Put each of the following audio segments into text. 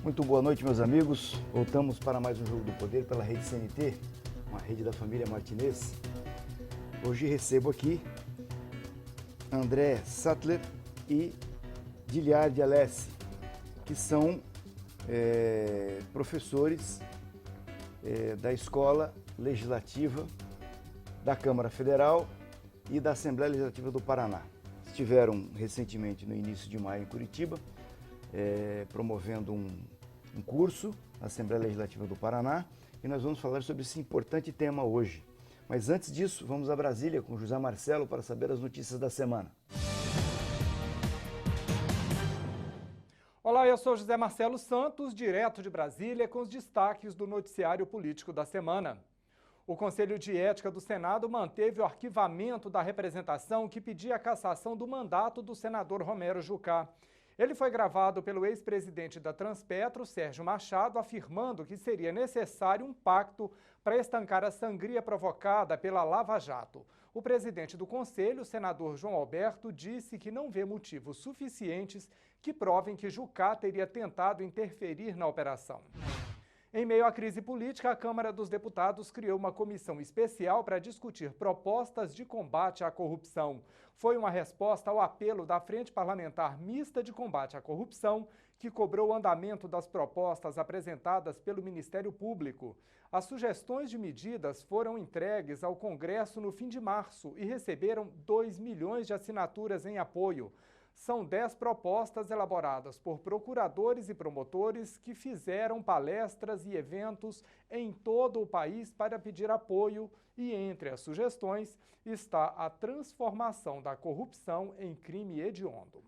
Muito boa noite, meus amigos. Voltamos para mais um Jogo do Poder pela Rede CNT, uma rede da família Martinez. Hoje recebo aqui André Sattler e Giliardi Alessi, que são professores da Escola Legislativa da Câmara Federal e da Assembleia Legislativa do Paraná. Estiveram recentemente, no início de maio, em Curitiba, promovendo um curso na Assembleia Legislativa do Paraná, e nós vamos falar sobre esse importante tema hoje. Mas antes disso, vamos a Brasília com José Marcelo para saber as notícias da semana. Olá, eu sou José Marcelo Santos, direto de Brasília, com os destaques do noticiário político da semana. O Conselho de Ética do Senado manteve o arquivamento da representação que pedia a cassação do mandato do senador Romero Jucá. Ele foi gravado pelo ex-presidente da Transpetro, Sérgio Machado, afirmando que seria necessário um pacto para estancar a sangria provocada pela Lava Jato. O presidente do Conselho, o senador João Alberto, disse que não vê motivos suficientes que provem que Jucá teria tentado interferir na operação. Em meio à crise política, a Câmara dos Deputados criou uma comissão especial para discutir propostas de combate à corrupção. Foi uma resposta ao apelo da Frente Parlamentar Mista de Combate à Corrupção, que cobrou o andamento das propostas apresentadas pelo Ministério Público. As sugestões de medidas foram entregues ao Congresso no fim de março e receberam 2 milhões de assinaturas em apoio. São 10 propostas elaboradas por procuradores e promotores que fizeram palestras e eventos em todo o país para pedir apoio e, entre as sugestões, está a transformação da corrupção em crime hediondo.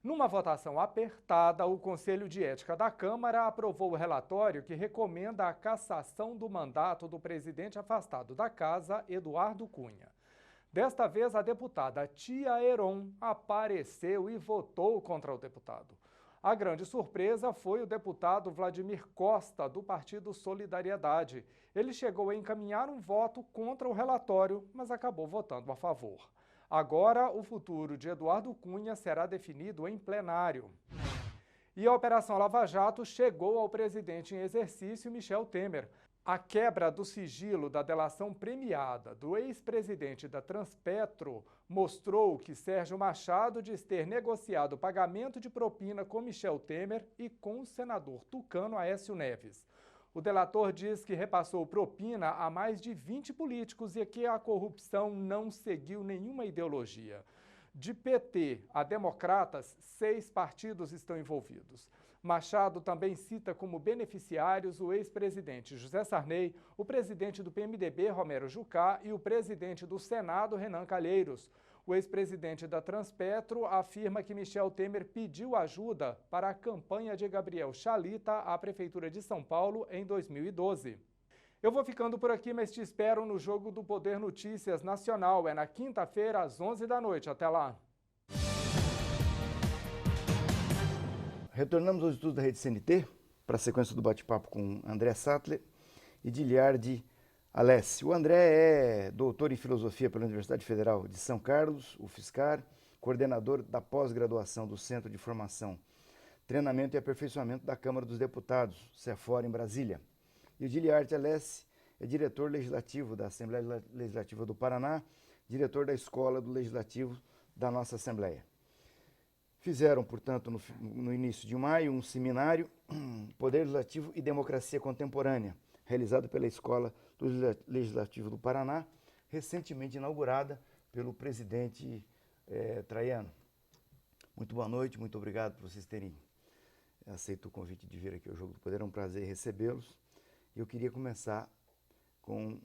Numa votação apertada, o Conselho de Ética da Câmara aprovou o relatório que recomenda a cassação do mandato do presidente afastado da Casa, Eduardo Cunha. Desta vez, a deputada Tia Heron apareceu e votou contra o deputado. A grande surpresa foi o deputado Vladimir Costa, do Partido Solidariedade. Ele chegou a encaminhar um voto contra o relatório, mas acabou votando a favor. Agora, o futuro de Eduardo Cunha será definido em plenário. E a Operação Lava Jato chegou ao presidente em exercício, Michel Temer. A quebra do sigilo da delação premiada do ex-presidente da Transpetro mostrou que Sérgio Machado diz ter negociado o pagamento de propina com Michel Temer e com o senador tucano Aécio Neves. O delator diz que repassou propina a mais de 20 políticos e que a corrupção não seguiu nenhuma ideologia. De PT a Democratas, 6 partidos estão envolvidos. Machado também cita como beneficiários o ex-presidente José Sarney, o presidente do PMDB, Romero Jucá, e o presidente do Senado, Renan Calheiros. O ex-presidente da Transpetro afirma que Michel Temer pediu ajuda para a campanha de Gabriel Chalita à Prefeitura de São Paulo em 2012. Eu vou ficando por aqui, mas te espero no Jogo do Poder Notícias Nacional. É na quinta-feira, às 11 da noite. Até lá. Retornamos aos estudos da Rede CNT para a sequência do bate-papo com André Sattler e Giliardi Alessi. O André é doutor em filosofia pela Universidade Federal de São Carlos, UFSCar, coordenador da pós-graduação do Centro de Formação, Treinamento e Aperfeiçoamento da Câmara dos Deputados, CEFOR, em Brasília. E o Giliardi Alessi é diretor legislativo da Assembleia Legislativa do Paraná, diretor da Escola do Legislativo da nossa Assembleia. Fizeram, portanto, no início de maio, um seminário Poder Legislativo e Democracia Contemporânea, realizado pela Escola do Legislativo do Paraná, recentemente inaugurada pelo presidente Traiano. Muito boa noite, muito obrigado por vocês terem aceito o convite de vir aqui ao Jogo do Poder, é um prazer recebê-los. Eu queria começar com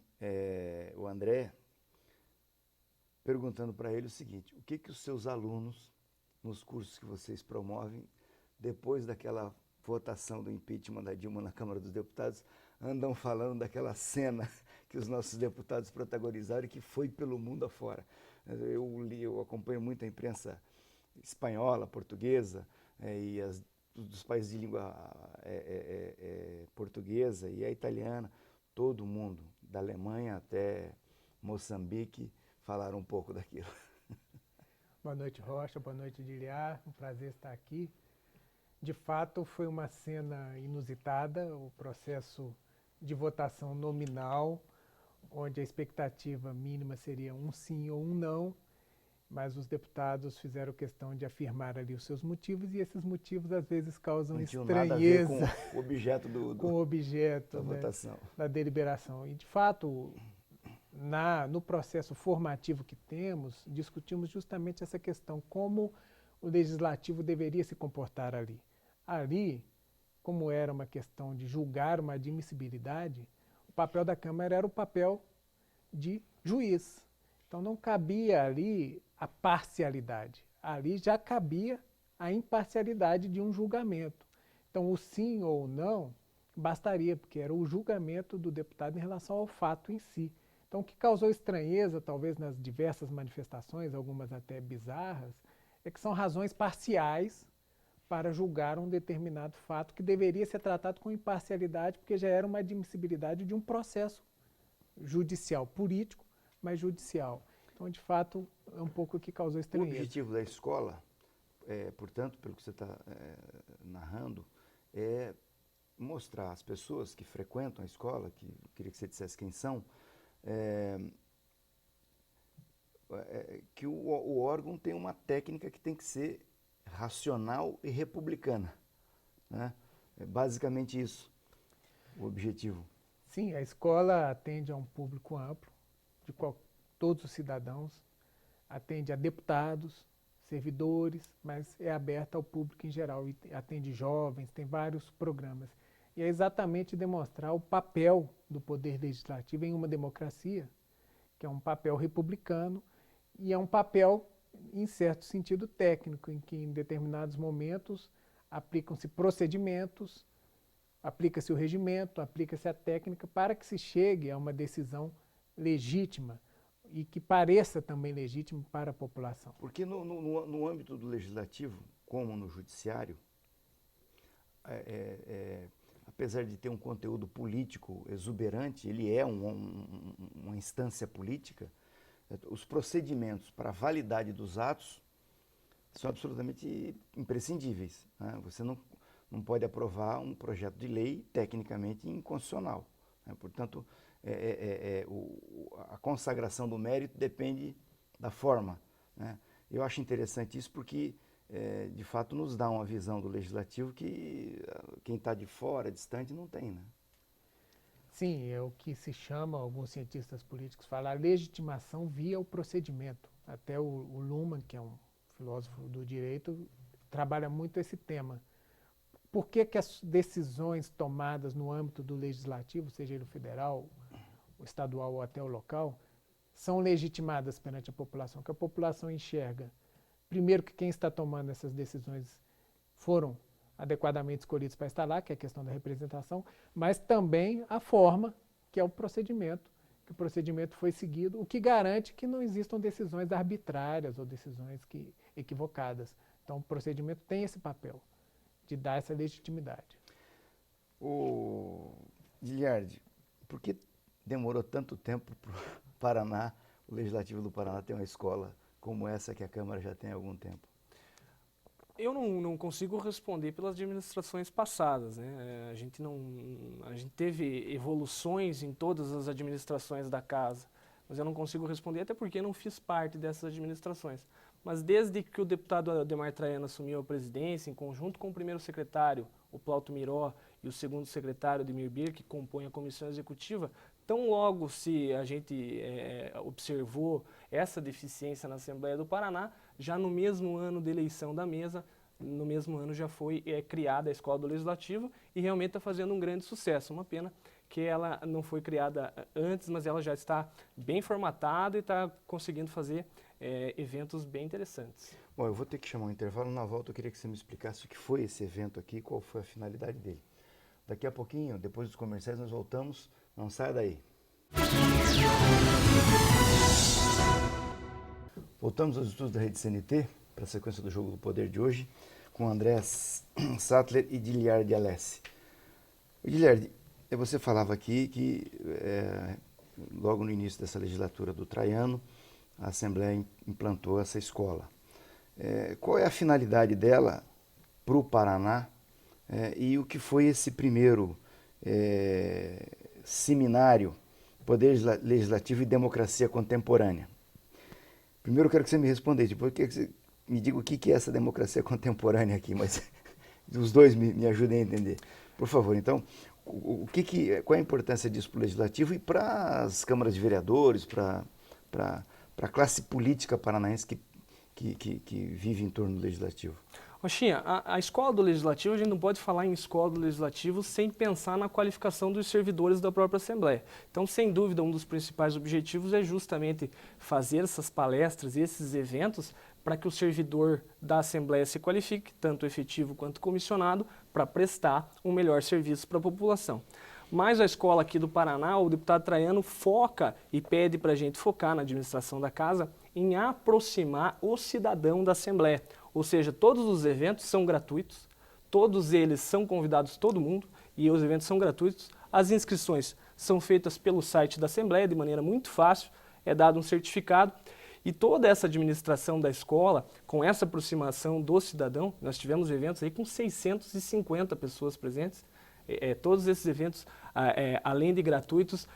o André, perguntando para ele o seguinte: o que os seus alunos, nos cursos que vocês promovem, depois daquela votação do impeachment da Dilma na Câmara dos Deputados, andam falando daquela cena que os nossos deputados protagonizaram e que foi pelo mundo afora? Eu acompanho muito a imprensa espanhola, portuguesa e dos países de língua portuguesa e a italiana. Todo mundo, da Alemanha até Moçambique, falaram um pouco daquilo. Boa noite, Rocha. Boa noite, Diliar. Um prazer estar aqui. De fato, foi uma cena inusitada, o processo de votação nominal, onde a expectativa mínima seria um sim ou um não, mas os deputados fizeram questão de afirmar ali os seus motivos, e esses motivos às vezes causam Não tinha nada a ver com estranheza o objeto com o objeto, da né, votação. da deliberação. E, de fato, no processo formativo que temos, discutimos justamente essa questão, como o legislativo deveria se comportar ali. Ali, como era uma questão de julgar uma admissibilidade, o papel da Câmara era o papel de juiz. Então não cabia ali a parcialidade. Ali já cabia a imparcialidade de um julgamento. Então o sim ou o não bastaria, porque era o julgamento do deputado em relação ao fato em si. Então o que causou estranheza, talvez nas diversas manifestações, algumas até bizarras, é que são razões parciais para julgar um determinado fato que deveria ser tratado com imparcialidade, porque já era uma admissibilidade de um processo judicial, político, mas judicial. Então, de fato, é um pouco o que causou O estranheza. objetivo da escola, portanto, pelo que você está narrando, é mostrar às pessoas que frequentam a escola, que eu queria que você dissesse quem são, que o órgão tem uma técnica que tem que ser racional e republicana, né? É basicamente isso, o objetivo. Sim, a escola atende a um público amplo, de todos os cidadãos, atende a deputados, servidores, mas é aberta ao público em geral, e atende jovens, tem vários programas. E é exatamente demonstrar o papel do poder legislativo em uma democracia, que é um papel republicano, e é um papel, em certo sentido, técnico, em que em determinados momentos aplicam-se procedimentos, aplica-se o regimento, aplica-se a técnica para que se chegue a uma decisão legítima e que pareça também legítima para a população. Porque no âmbito do legislativo, como no judiciário, apesar de ter um conteúdo político exuberante, ele é uma instância política, os procedimentos para a validade dos atos são absolutamente imprescindíveis, né? Você não pode aprovar um projeto de lei tecnicamente inconstitucional, né? Portanto, a consagração do mérito depende da forma, né? Eu acho interessante isso porque, de fato, nos dá uma visão do legislativo que quem está de fora, distante, não tem, né? Sim, é o que se chama, alguns cientistas políticos falam, a legitimação via o procedimento. Até o Luhmann, que é um filósofo do direito, trabalha muito esse tema. Por que as decisões tomadas no âmbito do legislativo, seja ele o federal, o estadual ou até o local, são legitimadas perante a população? Que a população enxerga, primeiro, que quem está tomando essas decisões foram adequadamente escolhidos para estar lá, que é a questão da representação, mas também a forma, que é o procedimento, que o procedimento foi seguido, o que garante que não existam decisões arbitrárias ou decisões equivocadas. Então, o procedimento tem esse papel de dar essa legitimidade. Giliardi, por que demorou tanto tempo para o Paraná, o Legislativo do Paraná, ter uma escola como essa que a Câmara já tem há algum tempo? Eu não consigo responder pelas administrações passadas, né? A gente teve evoluções em todas as administrações da casa, mas eu não consigo responder até porque eu não fiz parte dessas administrações. Mas desde que o deputado Ademar Traiano assumiu a presidência, em conjunto com o primeiro secretário, o Plauto Miró, e o segundo secretário, Ademir Bir, que compõe a comissão executiva, tão logo se a gente observou essa deficiência na Assembleia do Paraná, já no mesmo ano da eleição da mesa, no mesmo ano já foi criada a Escola do Legislativo e realmente está fazendo um grande sucesso. Uma pena que ela não foi criada antes, mas ela já está bem formatada e está conseguindo fazer eventos bem interessantes. Bom, eu vou ter que chamar um intervalo. Na volta eu queria que você me explicasse o que foi esse evento aqui, qual foi a finalidade dele. Daqui a pouquinho, depois dos comerciais, nós voltamos. Não saia daí. Voltamos aos estudos da Rede CNT, para a sequência do Jogo do Poder de hoje, com André Sattler e Giliardi Alessi. Giliardi, você falava aqui que logo no início dessa legislatura do Traiano, a Assembleia implantou essa escola. Qual é a finalidade dela para o Paraná e o que foi esse primeiro seminário Poder Legislativo e Democracia Contemporânea. Primeiro eu quero que você me responda, depois eu quero que você me diga o que é essa democracia contemporânea aqui, mas os dois me ajudem a entender. Por favor, então, qual é a importância disso para o Legislativo e para as câmaras de vereadores, para a classe política paranaense que vive em torno do Legislativo? Oxinha, a escola do Legislativo, a gente não pode falar em escola do Legislativo sem pensar na qualificação dos servidores da própria Assembleia. Então, sem dúvida, um dos principais objetivos é justamente fazer essas palestras e esses eventos para que o servidor da Assembleia se qualifique, tanto efetivo quanto comissionado, para prestar um melhor serviço para a população. Mas a escola aqui do Paraná, o deputado Traiano foca e pede para a gente focar na administração da casa em aproximar o cidadão da Assembleia. Ou seja, todos os eventos são gratuitos, todos eles são convidados todo mundo e os eventos são gratuitos. As inscrições são feitas pelo site da Assembleia de maneira muito fácil, é dado um certificado e toda essa administração da escola, com essa aproximação do cidadão, nós tivemos eventos aí com 650 pessoas presentes. Todos esses eventos, além de gratuitos,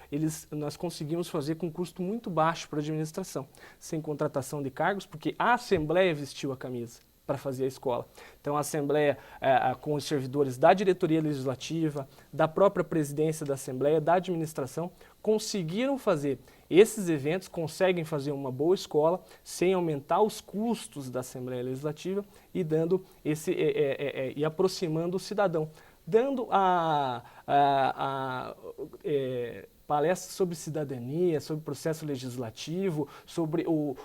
nós conseguimos fazer com custo muito baixo para a administração, sem contratação de cargos, porque a Assembleia vestiu a camisa para fazer a escola. Então a Assembleia, com os servidores da diretoria legislativa, da própria presidência da Assembleia, da administração, conseguiram fazer esses eventos, conseguem fazer uma boa escola sem aumentar os custos da Assembleia Legislativa e dando e aproximando o cidadão, dando palestras sobre cidadania, sobre processo legislativo, sobre o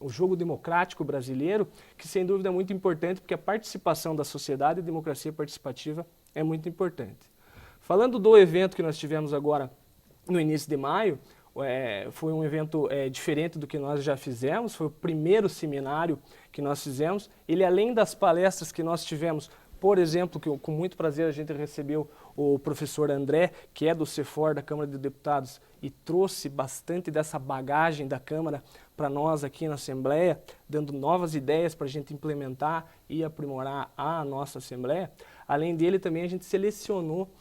jogo democrático brasileiro, que sem dúvida é muito importante, porque a participação da sociedade e a democracia participativa é muito importante. Falando do evento que nós tivemos agora no início de maio, foi um evento diferente do que nós já fizemos, foi o primeiro seminário que nós fizemos. Ele, além das palestras que nós tivemos, por exemplo, que com muito prazer a gente recebeu o professor André, que é do CEFOR, da Câmara de Deputados, e trouxe bastante dessa bagagem da Câmara para nós aqui na Assembleia, dando novas ideias para a gente implementar e aprimorar a nossa Assembleia. Além dele, também a gente selecionou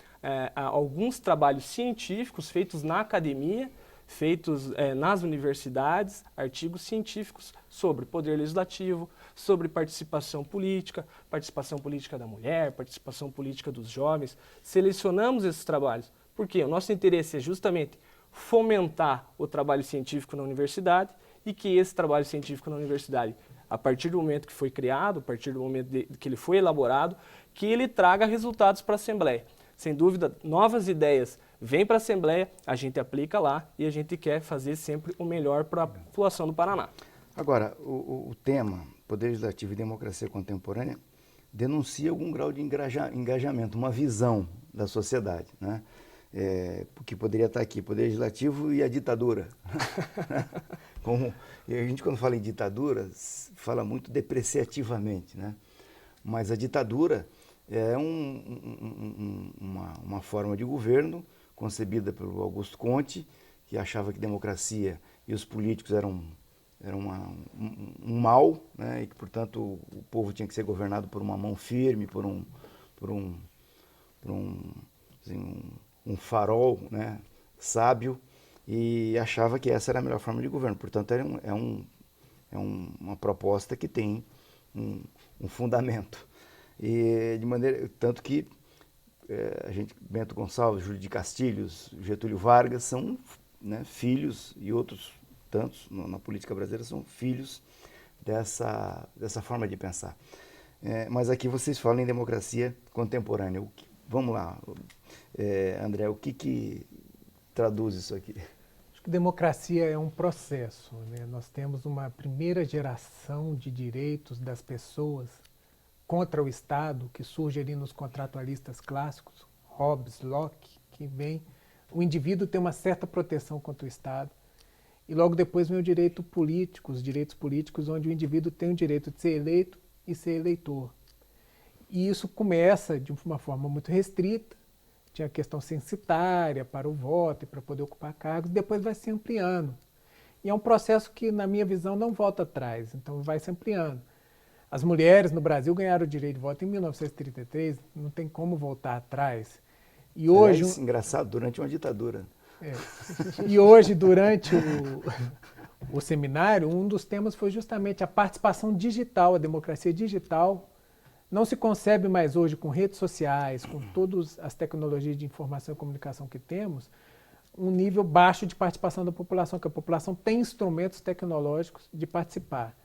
alguns trabalhos científicos feitos na academia, feitos nas universidades, artigos científicos sobre poder legislativo, sobre participação política da mulher, participação política dos jovens. Selecionamos esses trabalhos porque o nosso interesse é justamente fomentar o trabalho científico na universidade e que esse trabalho científico na universidade, a partir do momento que foi criado, a partir do momento que ele foi elaborado, que ele traga resultados para a Assembleia. Sem dúvida, novas ideias vêm para a Assembleia, a gente aplica lá e a gente quer fazer sempre o melhor para a população do Paraná. Agora, o tema Poder Legislativo e Democracia Contemporânea denuncia algum grau de engajamento, uma visão da sociedade, né? Que poderia estar aqui, Poder Legislativo e a ditadura. A gente, quando fala em ditadura, fala muito depreciativamente, né? Mas a ditadura é uma forma de governo concebida pelo Augusto Conte, que achava que democracia e os políticos eram um mal, né, e que, portanto, o povo tinha que ser governado por uma mão firme, por um farol, né, sábio, e achava que essa era a melhor forma de governo. Portanto, uma proposta que tem um fundamento. E de maneira tanto que Bento Gonçalves, Júlio de Castilhos, Getúlio Vargas são, né, filhos, e outros tantos na política brasileira são filhos dessa forma de pensar. Mas aqui vocês falam em democracia contemporânea. Vamos lá, André, o que traduz isso aqui? Acho que democracia é um processo, né? Nós temos uma primeira geração de direitos das pessoas contra o Estado, que surge ali nos contratualistas clássicos, Hobbes, Locke, que vem, o indivíduo tem uma certa proteção contra o Estado, e logo depois vem o direito político, os direitos políticos, onde o indivíduo tem o direito de ser eleito e ser eleitor. E isso começa de uma forma muito restrita, tinha a questão censitária para o voto e para poder ocupar cargos, depois vai se ampliando. E é um processo que, na minha visão, não volta atrás, então vai se ampliando. As mulheres no Brasil ganharam o direito de voto em 1933, não tem como voltar atrás. E hoje, aliás, engraçado, durante uma ditadura. E hoje, durante o seminário, um dos temas foi justamente a participação digital, a democracia digital. Não se concebe mais hoje, com redes sociais, com todas as tecnologias de informação e comunicação que temos, um nível baixo de participação da população, que a população tem instrumentos tecnológicos de participar.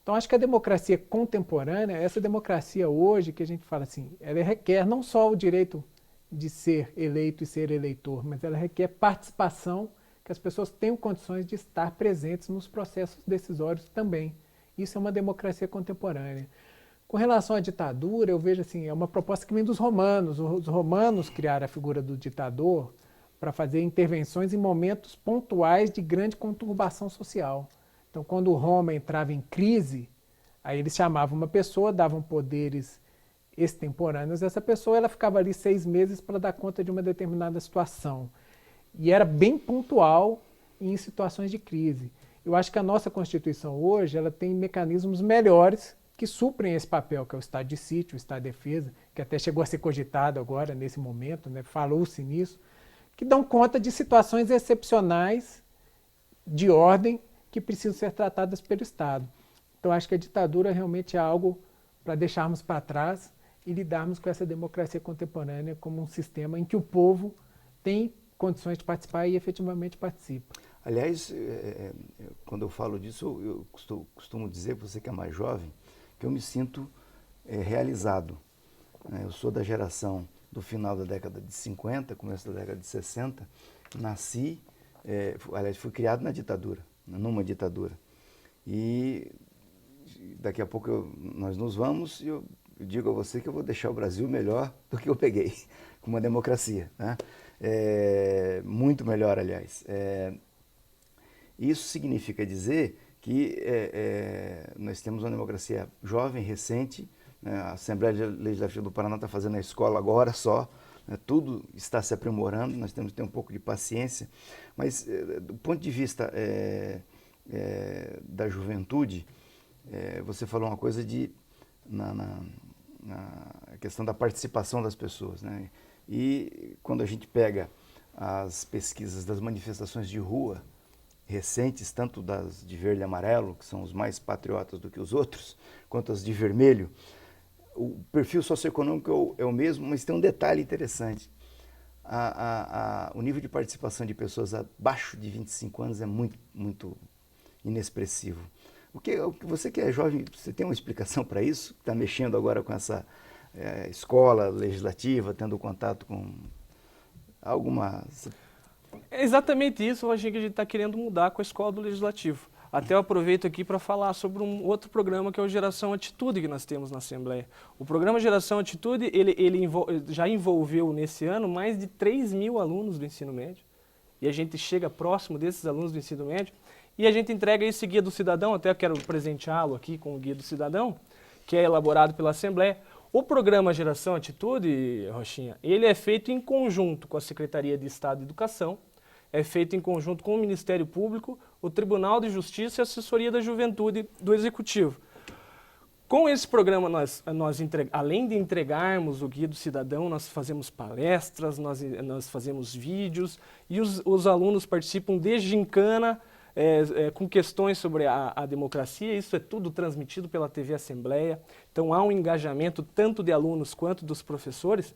Então, acho que a democracia contemporânea, essa democracia hoje, que a gente fala assim, ela requer não só o direito de ser eleito e ser eleitor, mas ela requer participação, que as pessoas tenham condições de estar presentes nos processos decisórios também. Isso é uma democracia contemporânea. Com relação à ditadura, eu vejo assim, é uma proposta que vem dos romanos. Os romanos criaram a figura do ditador para fazer intervenções em momentos pontuais de grande conturbação social. Então, quando Roma entrava em crise, aí eles chamavam uma pessoa, davam poderes extemporâneos a essa pessoa, ela ficava ali 6 meses para dar conta de uma determinada situação. E era bem pontual em situações de crise. Eu acho que a nossa Constituição hoje ela tem mecanismos melhores que suprem esse papel, que é o estado de sítio, o estado de defesa, que até chegou a ser cogitado agora, nesse momento, né? Falou-se nisso, que dão conta de situações excepcionais de ordem que precisam ser tratadas pelo Estado. Então, acho que a ditadura realmente é algo para deixarmos para trás e lidarmos com essa democracia contemporânea como um sistema em que o povo tem condições de participar e efetivamente participa. Aliás, quando eu falo disso, eu costumo dizer, você que é mais jovem, que eu me sinto realizado. Eu sou da geração do final da década de 50, começo da década de 60, nasci, aliás, fui criado na ditadura, numa ditadura. E daqui a pouco nós nos vamos e eu digo a você que eu vou deixar o Brasil melhor do que eu peguei, com uma democracia, né? Muito melhor, aliás. Isso significa dizer que nós temos uma democracia jovem, recente, né? A Assembleia Legislativa do Paraná está fazendo a escola agora só, né? Tudo está se aprimorando, nós temos que ter um pouco de paciência, mas do ponto de vista da juventude, você falou uma coisa na questão da participação das pessoas, né? E quando a gente pega as pesquisas das manifestações de rua recentes, tanto das de verde e amarelo, que são os mais patriotas do que os outros, quanto as de vermelho, o perfil socioeconômico é o mesmo, mas tem um detalhe interessante. O nível de participação de pessoas abaixo de 25 anos é muito, muito inexpressivo. Você que é jovem, você tem uma explicação para isso? Está mexendo agora com essa escola legislativa, tendo contato com alguma... É exatamente isso, Roginho, que a gente está querendo mudar com a escola do Legislativo. Até eu aproveito aqui para falar sobre um outro programa que é o Geração Atitude que nós temos na Assembleia. O programa Geração Atitude, ele já envolveu nesse ano mais de 3.000 alunos do ensino médio. E a gente chega próximo desses alunos do ensino médio e a gente entrega esse Guia do Cidadão, até eu quero presenteá-lo aqui com o Guia do Cidadão, que é elaborado pela Assembleia. O programa Geração Atitude, Rochinha, ele é feito em conjunto com a Secretaria de Estado de Educação, é feito em conjunto com o Ministério Público, o Tribunal de Justiça e a Assessoria da Juventude do Executivo. Com esse programa, além de entregarmos o Guia do Cidadão, nós fazemos palestras, nós fazemos vídeos e os alunos participam de gincana, com questões sobre a democracia. Isso é tudo transmitido pela TV Assembleia. Então há um engajamento tanto de alunos quanto dos professores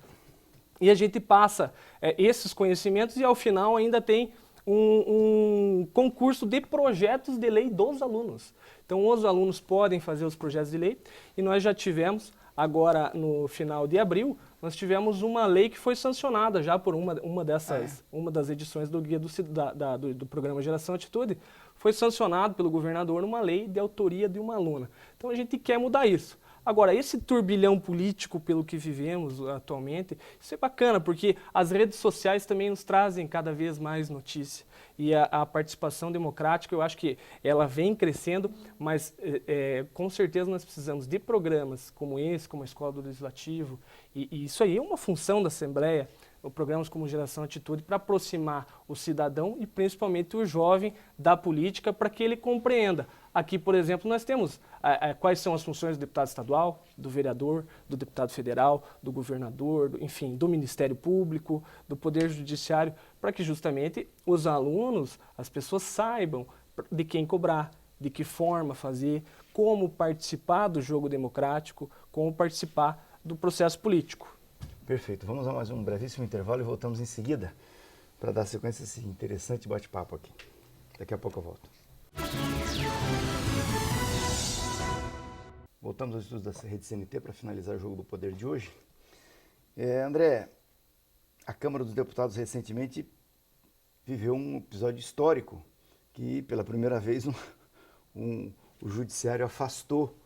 e a gente passa esses conhecimentos e ao final ainda tem um concurso de projetos de lei dos alunos. Então os alunos podem fazer os projetos de lei e nós já tivemos, agora no final de abril, nós tivemos uma lei que foi sancionada já por uma das edições do Guia do Programa Geração Atitude, foi sancionado pelo governador uma lei de autoria de uma aluna. Então a gente quer mudar isso. Agora, esse turbilhão político pelo que vivemos atualmente, isso é bacana, porque as redes sociais também nos trazem cada vez mais notícia. E a participação democrática, eu acho que ela vem crescendo, mas com certeza nós precisamos de programas como esse, como a Escola do Legislativo, e isso aí é uma função da Assembleia, programas como Geração Atitude, para aproximar o cidadão e principalmente o jovem da política, para que ele compreenda Aqui, por exemplo, nós temos quais são as funções do deputado estadual, do vereador, do deputado federal, do governador, enfim, do Ministério Público, do Poder Judiciário, para que justamente os alunos, as pessoas saibam de quem cobrar, de que forma fazer, como participar do jogo democrático, como participar do processo político. Perfeito. Vamos a mais um brevíssimo intervalo e voltamos em seguida para dar sequência a esse interessante bate-papo aqui. Daqui a pouco eu volto. Voltamos aos estudos da Rede CNT para finalizar o Jogo do Poder de hoje. André, a Câmara dos Deputados recentemente viveu um episódio histórico que, pela primeira vez, o Judiciário afastou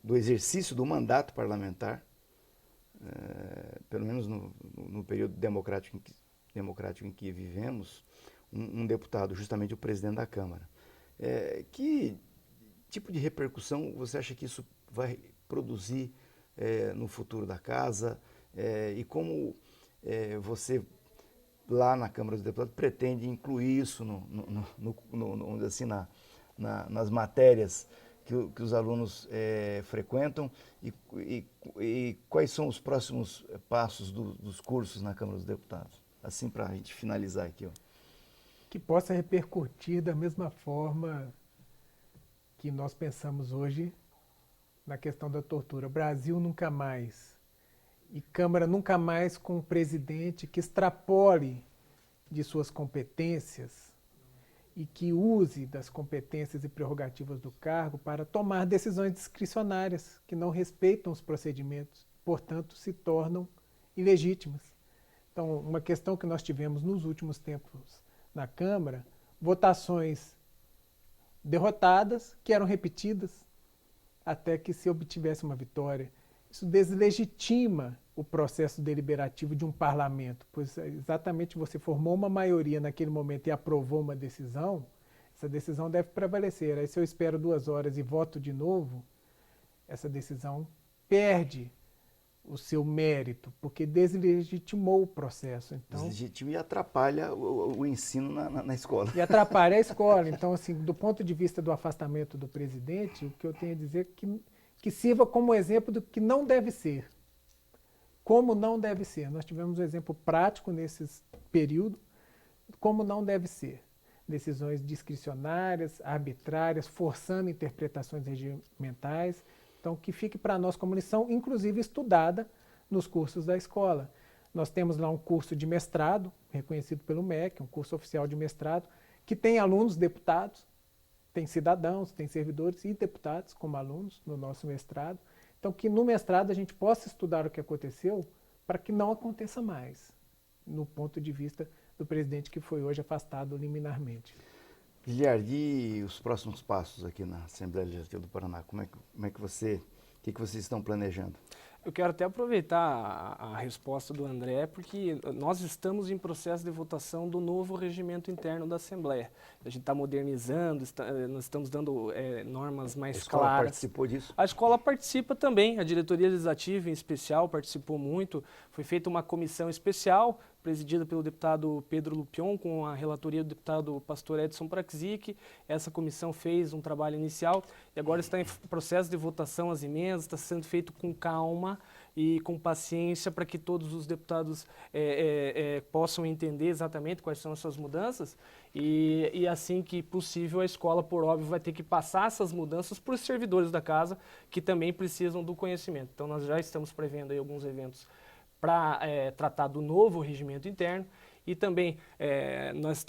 do exercício do mandato parlamentar, pelo menos no período democrático em que vivemos, um deputado, justamente o presidente da Câmara. Que tipo de repercussão você acha que isso vai produzir no futuro da casa? E como você, lá na Câmara dos Deputados, pretende incluir isso assim, nas matérias que os alunos frequentam e quais são os próximos passos dos cursos na Câmara dos Deputados? Assim, para a gente finalizar aqui. Que possa repercutir da mesma forma que nós pensamos hoje na questão da tortura. Brasil nunca mais. E Câmara nunca mais com um presidente que extrapole de suas competências e que use das competências e prerrogativas do cargo para tomar decisões discricionárias que não respeitam os procedimentos, portanto, se tornam ilegítimas. Então, uma questão que nós tivemos nos últimos tempos na Câmara, votações derrotadas, que eram repetidas até que se obtivesse uma vitória. Isso deslegitima o processo deliberativo de um parlamento, pois exatamente você formou uma maioria naquele momento e aprovou uma decisão, essa decisão deve prevalecer. Aí se eu espero 2 horas e voto de novo, essa decisão perde o seu mérito, porque deslegitimou o processo. Então, deslegitima e atrapalha o ensino na escola. E atrapalha a escola. Então, assim, do ponto de vista do afastamento do presidente, o que eu tenho a dizer é que sirva como exemplo do que não deve ser. Como não deve ser. Nós tivemos um exemplo prático nesse período, como não deve ser. Decisões discricionárias, arbitrárias, forçando interpretações regimentais. Então, que fique para nós como lição, inclusive estudada nos cursos da escola. Nós temos lá um curso de mestrado, reconhecido pelo MEC, um curso oficial de mestrado, que tem alunos deputados, tem cidadãos, tem servidores e deputados como alunos no nosso mestrado. Então, que no mestrado a gente possa estudar o que aconteceu para que não aconteça mais, no ponto de vista do presidente que foi hoje afastado liminarmente. Giliardi, e os próximos passos aqui na Assembleia Legislativa do Paraná? O que vocês estão planejando? Eu quero até aproveitar a resposta do André, porque nós estamos em processo de votação do novo regimento interno da Assembleia. A gente está modernizando, nós estamos dando normas mais claras. A escola participou disso? A escola participa também, a diretoria legislativa em especial participou muito. Foi feita uma comissão especial, presidida pelo deputado Pedro Lupion, com a relatoria do deputado pastor Edson Praxic. Essa comissão fez um trabalho inicial e agora está em processo de votação as emendas, está sendo feito com calma e com paciência para que todos os deputados possam entender exatamente quais são as suas mudanças e assim que possível a escola, por óbvio, vai ter que passar essas mudanças para os servidores da casa que também precisam do conhecimento. Então nós já estamos prevendo aí alguns eventos para tratar do novo regimento interno e também nós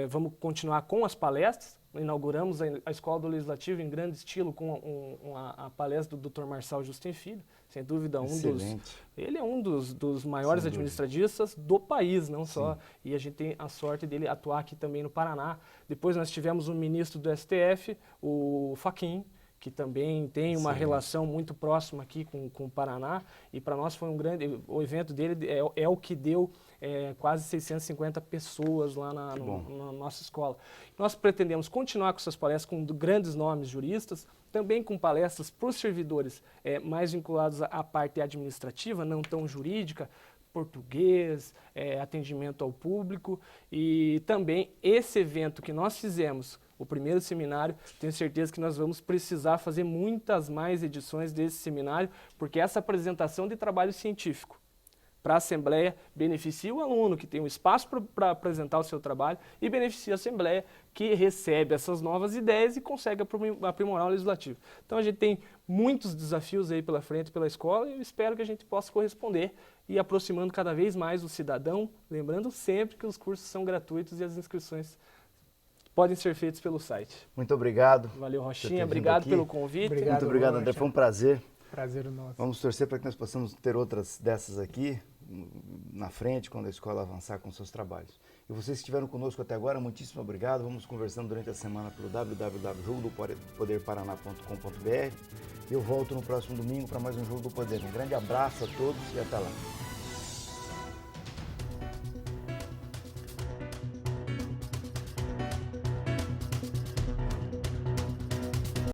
vamos continuar com as palestras. Inauguramos a Escola do Legislativo em grande estilo com a palestra do Dr. Marçal Justin Filho, sem dúvida ele é um dos maiores administradistas do país, não só, e a gente tem a sorte dele atuar aqui também no Paraná. Depois nós tivemos um ministro do STF, o Fachin, que também tem uma relação muito próxima aqui com o Paraná, e para nós foi o evento dele é o que deu quase 650 pessoas lá na nossa escola. Nós pretendemos continuar com essas palestras com grandes nomes juristas, também com palestras para os servidores mais vinculados à parte administrativa, não tão jurídica, português, atendimento ao público, e também esse evento que nós fizemos, o primeiro seminário, tenho certeza que nós vamos precisar fazer muitas mais edições desse seminário, porque essa apresentação de trabalho científico para a Assembleia beneficia o aluno, que tem um espaço para apresentar o seu trabalho, e beneficia a Assembleia, que recebe essas novas ideias e consegue aprimorar o Legislativo. Então a gente tem muitos desafios aí pela frente, pela escola, e eu espero que a gente possa corresponder e aproximando cada vez mais o cidadão, lembrando sempre que os cursos são gratuitos e as inscrições podem ser feitas pelo site. Muito obrigado. Valeu, Rochinha. Obrigado pelo convite. Muito obrigado, André. Foi um prazer. Prazer o nosso. Vamos torcer para que nós possamos ter outras dessas aqui na frente, quando a escola avançar com seus trabalhos. E vocês que estiveram conosco até agora, muitíssimo obrigado. Vamos conversando durante a semana pelo www.jogodopoderparaná.com.br. Eu volto no próximo domingo para mais um Jogo do Poder. Um grande abraço a todos e até lá.